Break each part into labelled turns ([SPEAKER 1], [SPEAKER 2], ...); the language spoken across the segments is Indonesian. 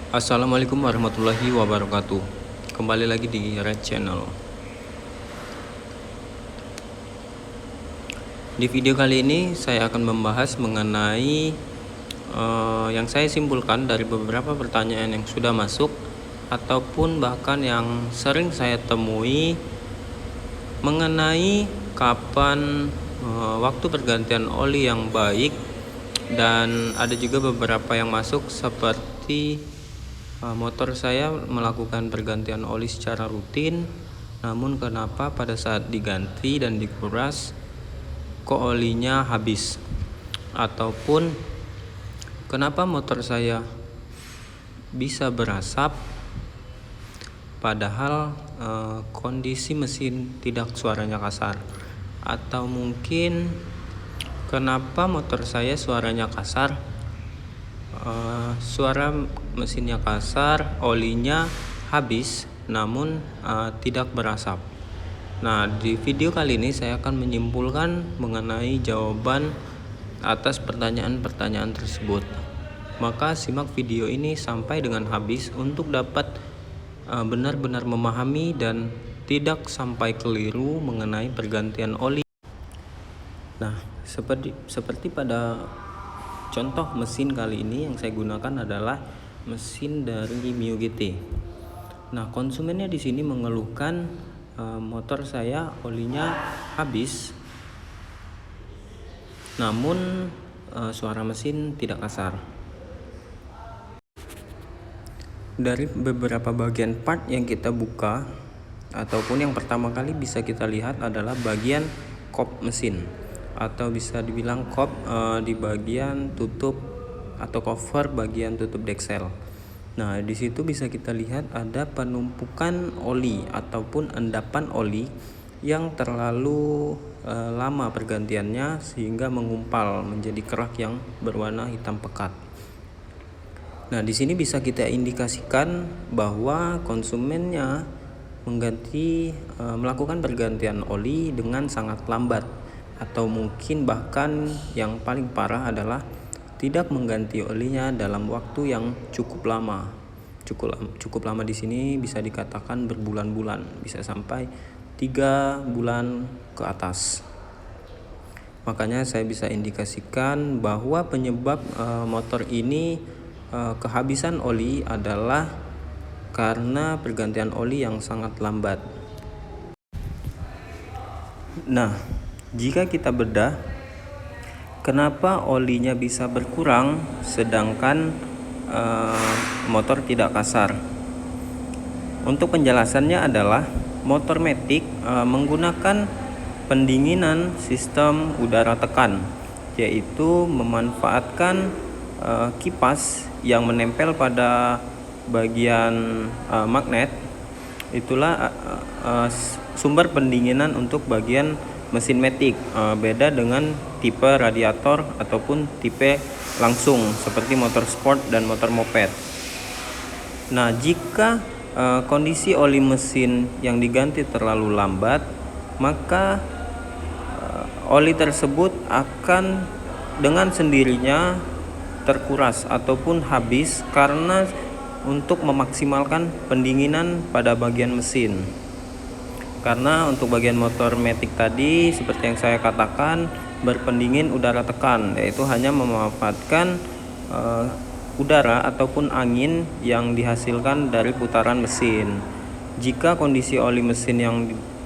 [SPEAKER 1] Assalamualaikum warahmatullahi wabarakatuh. Kembali lagi di Red Channel. Di video kali ini saya akan membahas mengenai yang saya simpulkan dari beberapa pertanyaan yang sudah masuk ataupun bahkan yang sering saya temui mengenai kapan waktu pergantian oli yang baik, dan ada juga beberapa yang masuk seperti motor saya melakukan pergantian oli secara rutin, namun kenapa pada saat diganti dan dikuras kok olinya habis, ataupun kenapa motor saya bisa berasap padahal kondisi mesin tidak suaranya kasar, atau mungkin kenapa motor saya suaranya kasar, suara mesinnya kasar, olinya habis namun tidak berasap. Nah, di video kali ini saya akan menyimpulkan mengenai jawaban atas pertanyaan-pertanyaan tersebut. Maka simak video ini sampai dengan habis untuk dapat benar-benar memahami dan tidak sampai keliru mengenai pergantian oli. Nah, seperti pada contoh mesin kali ini yang saya gunakan adalah mesin dari Mio GT. Nah, konsumennya di sini mengeluhkan motor saya olinya habis, namun suara mesin tidak kasar. Dari beberapa bagian part yang kita buka, ataupun yang pertama kali bisa kita lihat adalah bagian kop mesin, atau bisa dibilang kop di bagian tutup atau cover bagian tutup deksel. Nah, di situ bisa kita lihat ada penumpukan oli ataupun endapan oli yang terlalu lama pergantiannya sehingga mengumpal menjadi kerak yang berwarna hitam pekat. Nah, di sini bisa kita indikasikan bahwa konsumennya melakukan pergantian oli dengan sangat lambat, atau mungkin bahkan yang paling parah adalah tidak mengganti olinya dalam waktu yang cukup lama. Cukup lama di sini bisa dikatakan berbulan-bulan, bisa sampai 3 bulan ke atas. Makanya saya bisa indikasikan bahwa penyebab motor ini kehabisan oli adalah karena pergantian oli yang sangat lambat. Nah, jika kita bedah kenapa olinya bisa berkurang sedangkan motor tidak kasar? Untuk penjelasannya adalah motor Matic menggunakan pendinginan sistem udara tekan, yaitu memanfaatkan kipas yang menempel pada bagian magnet. Itulah sumber pendinginan untuk bagian mesin Matic. Beda dengan tipe radiator ataupun tipe langsung seperti motor sport dan motor moped. Nah, jika kondisi oli mesin yang diganti terlalu lambat, maka oli tersebut akan dengan sendirinya terkuras ataupun habis karena untuk memaksimalkan pendinginan pada bagian mesin. Karena untuk bagian motor Matic tadi seperti yang saya katakan berpendingin udara tekan, yaitu hanya memanfaatkan udara ataupun angin yang dihasilkan dari putaran mesin. Jika kondisi oli mesin yang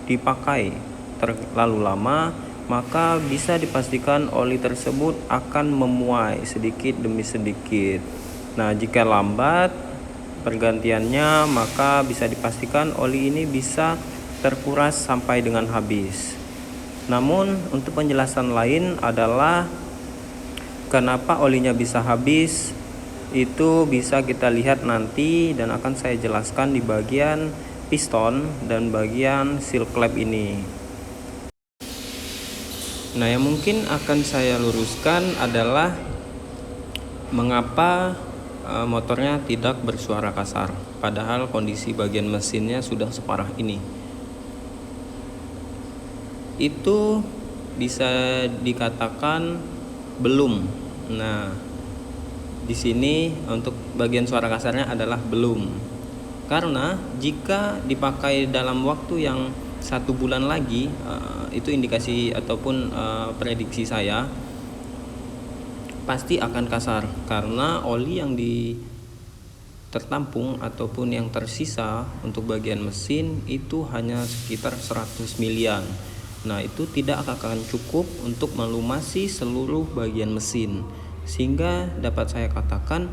[SPEAKER 1] dipakai terlalu lama, maka bisa dipastikan oli tersebut akan memuai sedikit demi sedikit. Nah, jika lambat pergantiannya, maka bisa dipastikan oli ini bisa terkuras sampai dengan habis. Namun untuk penjelasan lain adalah kenapa olinya bisa habis, itu bisa kita lihat nanti dan akan saya jelaskan di bagian piston dan bagian seal clamp ini. Nah, yang mungkin akan saya luruskan adalah mengapa motornya tidak bersuara kasar padahal kondisi bagian mesinnya sudah separah ini. Itu bisa dikatakan belum. Nah, Di sini untuk bagian suara kasarnya adalah belum. Karena jika dipakai dalam waktu yang 1 bulan lagi, itu indikasi ataupun prediksi saya pasti akan kasar, karena oli yang tertampung ataupun yang tersisa untuk bagian mesin itu hanya sekitar 100 milian. Nah, itu tidak akan cukup untuk melumasi seluruh bagian mesin, sehingga dapat saya katakan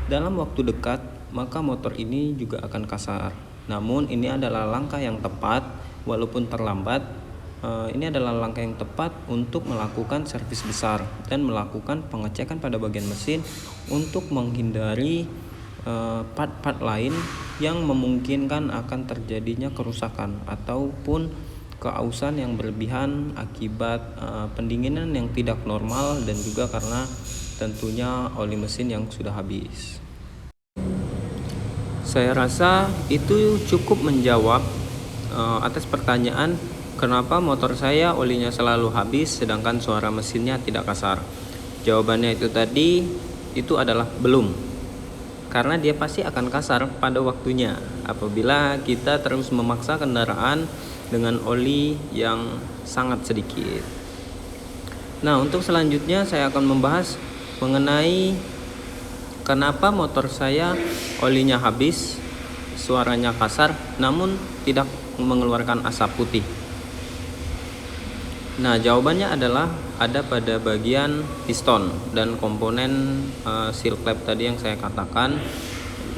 [SPEAKER 1] dalam waktu dekat maka motor ini juga akan kasar. Namun ini adalah langkah yang tepat walaupun terlambat. Ini adalah langkah yang tepat untuk melakukan servis besar dan melakukan pengecekan pada bagian mesin untuk menghindari part-part lain yang memungkinkan akan terjadinya kerusakan ataupun keausan yang berlebihan akibat pendinginan yang tidak normal, dan juga karena tentunya oli mesin yang sudah habis. Saya rasa itu cukup menjawab atas pertanyaan kenapa motor saya olinya selalu habis sedangkan suara mesinnya tidak kasar. Jawabannya itu tadi, itu adalah belum. Karena dia pasti akan kasar pada waktunya apabila kita terus memaksa kendaraan dengan oli yang sangat sedikit. Nah, untuk selanjutnya saya akan membahas mengenai kenapa motor saya olinya habis, suaranya kasar, namun tidak mengeluarkan asap putih. Nah, jawabannya adalah ada pada bagian piston dan komponen seal clamp tadi yang saya katakan.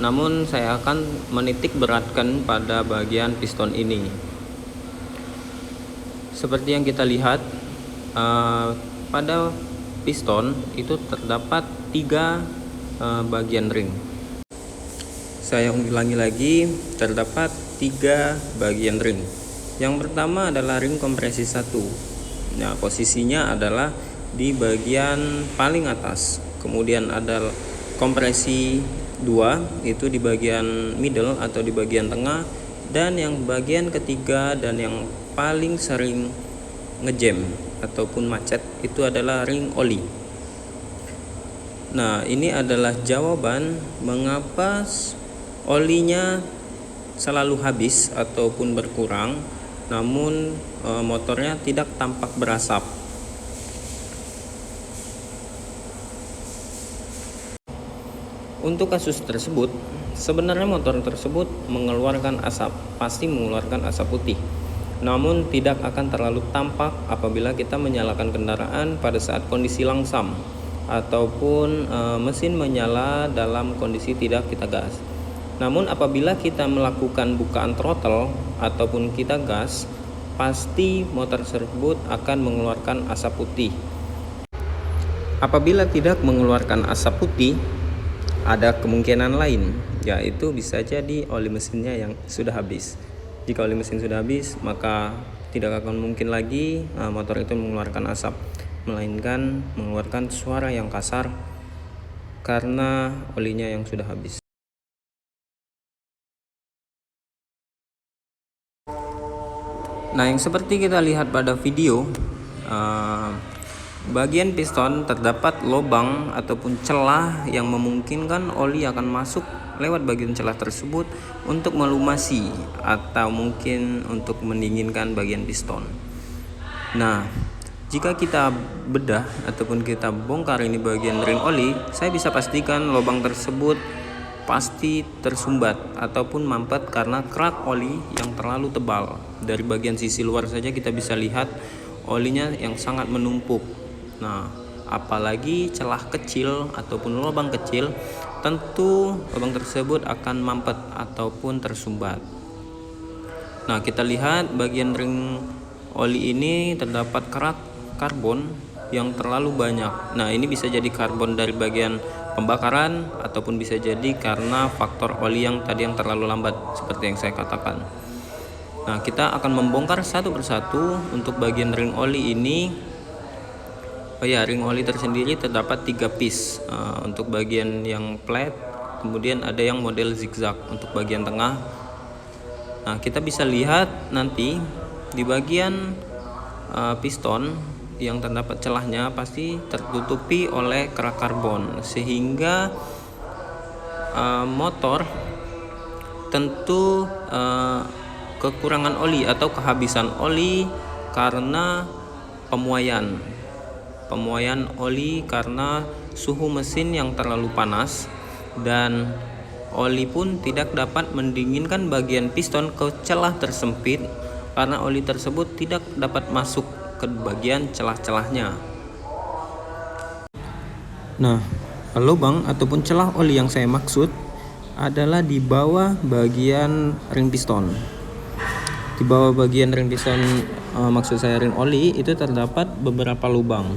[SPEAKER 1] Namun saya akan menitik beratkan pada bagian piston ini. Seperti yang kita lihat, pada piston itu terdapat 3 bagian ring. Saya ulangi lagi, terdapat 3 bagian ring. Yang pertama adalah ring kompresi 1. Nah, posisinya adalah di bagian paling atas. Kemudian ada kompresi 2, itu di bagian middle atau di bagian tengah. Dan yang bagian ketiga dan yang paling sering ngejam ataupun macet itu adalah ring oli. Nah, ini adalah jawaban mengapa olinya selalu habis ataupun berkurang, namun motornya tidak tampak berasap. Untuk kasus tersebut, sebenarnya motor tersebut mengeluarkan asap, pasti mengeluarkan asap putih. Namun tidak akan terlalu tampak apabila kita menyalakan kendaraan pada saat kondisi langsam ataupun mesin menyala dalam kondisi tidak kita gas. Namun apabila kita melakukan bukaan throttle ataupun kita gas, pasti motor tersebut akan mengeluarkan asap putih. Apabila tidak mengeluarkan asap putih, ada kemungkinan lain, yaitu bisa jadi oli mesinnya yang sudah habis. Jika oli mesin sudah habis, maka tidak akan mungkin lagi motor itu mengeluarkan asap, melainkan mengeluarkan suara yang kasar karena olinya yang sudah habis. Nah, yang seperti kita lihat pada video, bagian piston terdapat lubang ataupun celah yang memungkinkan oli akan masuk lewat bagian celah tersebut untuk melumasi atau mungkin untuk mendinginkan bagian piston. Nah, jika kita bedah ataupun kita bongkar ini bagian ring oli, saya bisa pastikan lubang tersebut pasti tersumbat ataupun mampet karena kerak oli yang terlalu tebal. Dari bagian sisi luar saja kita bisa lihat olinya yang sangat menumpuk. Nah, apalagi celah kecil ataupun lubang kecil, tentu lubang tersebut akan mampet ataupun tersumbat. Nah, kita lihat bagian ring oli ini terdapat kerak karbon yang terlalu banyak. Nah, ini bisa jadi karbon dari bagian pembakaran ataupun bisa jadi karena faktor oli yang tadi yang terlalu lambat seperti yang saya katakan. Nah, kita akan membongkar satu persatu untuk bagian ring oli ini. Ring oli tersendiri terdapat 3 piece untuk bagian yang flat, kemudian ada yang model zigzag untuk bagian tengah. Nah, kita bisa lihat nanti di bagian piston yang terdapat celahnya pasti tertutupi oleh kerak karbon, sehingga motor tentu kekurangan oli atau kehabisan oli karena pemuaian oli karena suhu mesin yang terlalu panas, dan oli pun tidak dapat mendinginkan bagian piston ke celah tersempit karena oli tersebut tidak dapat masuk ke bagian celah-celahnya. Nah, lubang ataupun celah oli yang saya maksud adalah di bawah bagian ring piston. Di bawah bagian ring piston, maksud saya ring oli, itu terdapat beberapa lubang.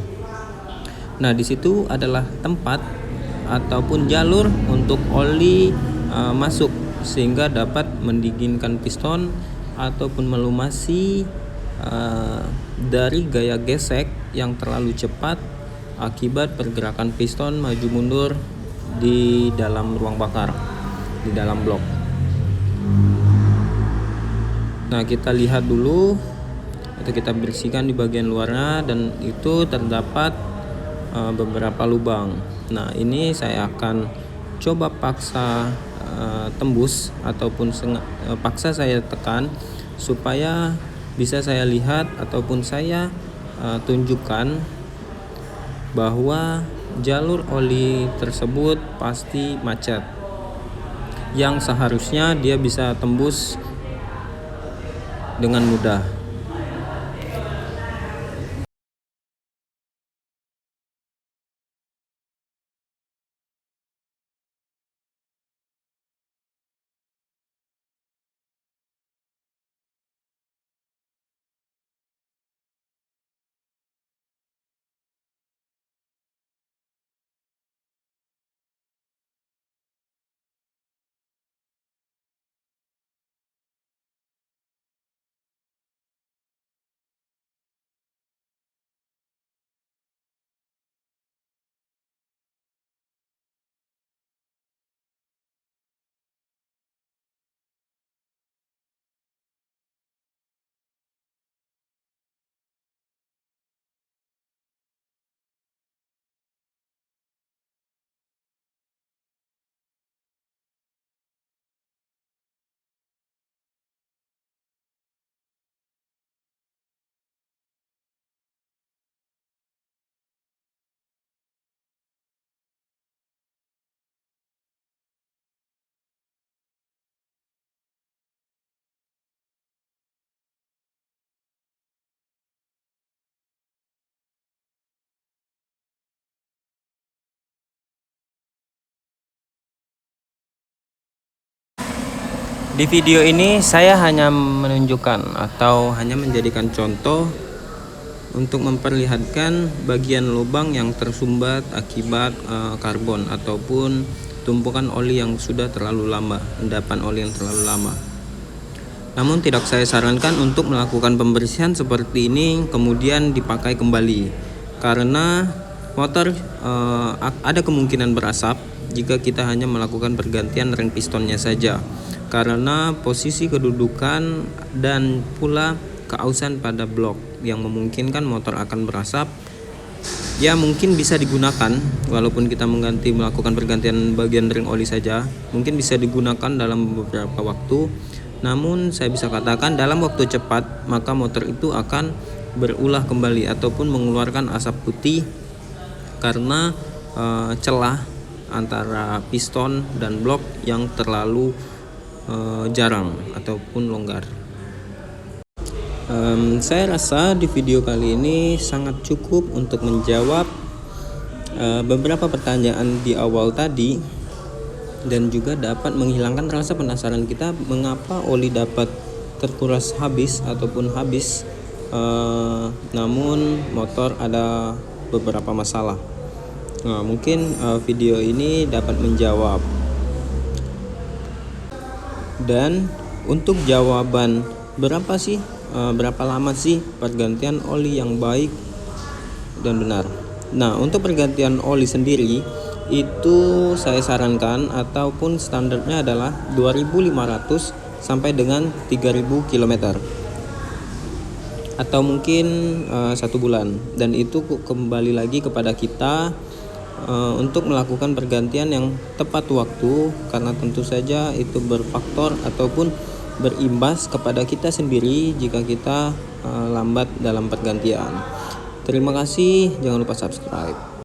[SPEAKER 1] Nah, di situ adalah tempat ataupun jalur untuk oli masuk, sehingga dapat mendinginkan piston ataupun melumasi dari gaya gesek yang terlalu cepat akibat pergerakan piston maju mundur di dalam ruang bakar, di dalam blok. Nah, kita lihat dulu atau kita bersihkan di bagian luarnya, dan itu terdapat beberapa lubang. Nah, ini saya akan coba paksa tembus ataupun paksa saya tekan supaya bisa saya lihat ataupun saya tunjukkan bahwa jalur oli tersebut pasti macet, yang seharusnya dia bisa tembus dengan mudah. Di video ini saya hanya menunjukkan atau hanya menjadikan contoh untuk memperlihatkan bagian lubang yang tersumbat akibat karbon ataupun tumpukan oli yang sudah terlalu lama, endapan oli yang terlalu lama. Namun tidak saya sarankan untuk melakukan pembersihan seperti ini kemudian dipakai kembali, karena motor ada kemungkinan berasap jika kita hanya melakukan pergantian ring pistonnya saja, karena posisi kedudukan dan pula keausan pada blok yang memungkinkan motor akan berasap. Ya, mungkin bisa digunakan walaupun kita melakukan pergantian bagian ring oli saja, mungkin bisa digunakan dalam beberapa waktu. Namun saya bisa katakan dalam waktu cepat maka motor itu akan berulah kembali ataupun mengeluarkan asap putih karena celah antara piston dan blok yang terlalu jarang ataupun longgar. Saya rasa di video kali ini sangat cukup untuk menjawab beberapa pertanyaan di awal tadi, dan juga dapat menghilangkan rasa penasaran kita mengapa oli dapat terkuras habis ataupun habis namun motor ada beberapa masalah. Nah, mungkin video ini dapat menjawab. Dan untuk jawaban berapa lama sih pergantian oli yang baik dan benar. Nah, untuk pergantian oli sendiri itu saya sarankan ataupun standarnya adalah 2.500 sampai dengan 3.000 km. atau mungkin 1 bulan, dan itu kembali lagi kepada kita untuk melakukan pergantian yang tepat waktu, karena tentu saja itu berfaktor ataupun berimbas kepada kita sendiri jika kita lambat dalam pergantian. Terima kasih, jangan lupa subscribe.